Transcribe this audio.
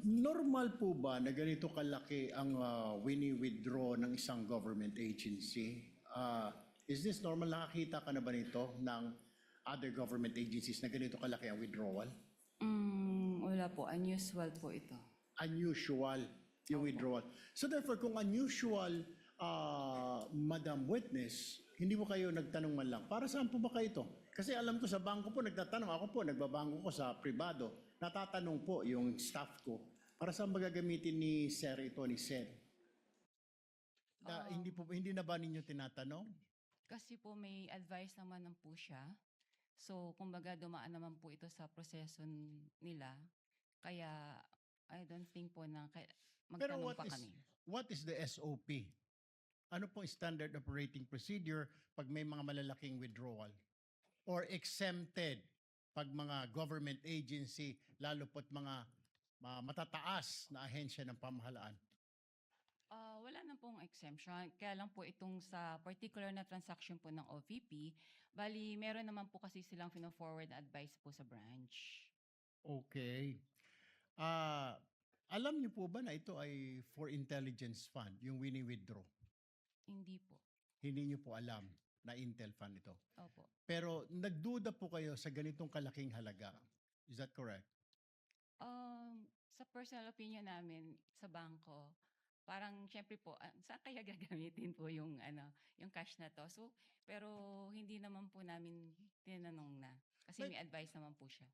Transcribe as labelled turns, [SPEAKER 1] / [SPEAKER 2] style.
[SPEAKER 1] Normal po ba na ganito kalaki ang wini-withdraw ng isang government agency? Is this normal? Nakakita ka na ba nito ng other government agencies na ganito kalaki ang withdrawal?
[SPEAKER 2] Wala po. Unusual po ito.
[SPEAKER 1] Unusual yung withdrawal. So therefore, kung unusual, Madam Witness, hindi mo kayo nagtanong man lang, para saan po ba kayo ito? Kasi alam ko sa bangko po, nagtatanong. Ako po, nagbabangko ko sa privado. Natatanong po yung staff ko, para saan ba gagamitin ni Sir ito, ni Sir? Hindi na ba ninyo tinatanong?
[SPEAKER 2] Kasi po may advice naman po siya. So, kumbaga dumaan naman po ito sa proseso nila. Kaya, I don't think po na
[SPEAKER 1] Pero
[SPEAKER 2] magtanong pa kami.
[SPEAKER 1] what is the SOP? Ano pong standard operating procedure pag may mga malalaking withdrawal? Or exempted pag mga government agency, lalo po't mga matataas na ahensya ng pamahalaan?
[SPEAKER 2] Wala na pong exemption. Kaya lang po itong sa particular na transaction po ng OVP, bali meron naman po kasi silang forward advice po sa branch.
[SPEAKER 1] Okay. Alam niyo po ba na ito ay for intelligence fund, yung wini-withdraw?
[SPEAKER 2] Hindi po.
[SPEAKER 1] Hindi niyo po alam na Intel fund ito.
[SPEAKER 2] Opo.
[SPEAKER 1] Pero nagduda po kayo sa ganitong kalaking halaga. Is that correct?
[SPEAKER 2] Sa personal opinion namin sa bangko, parang syempre po, saan kaya gagamitin po yung yung cash na to? So, pero hindi naman po namin tinanong na kasi
[SPEAKER 1] But-
[SPEAKER 2] may advice naman po siya.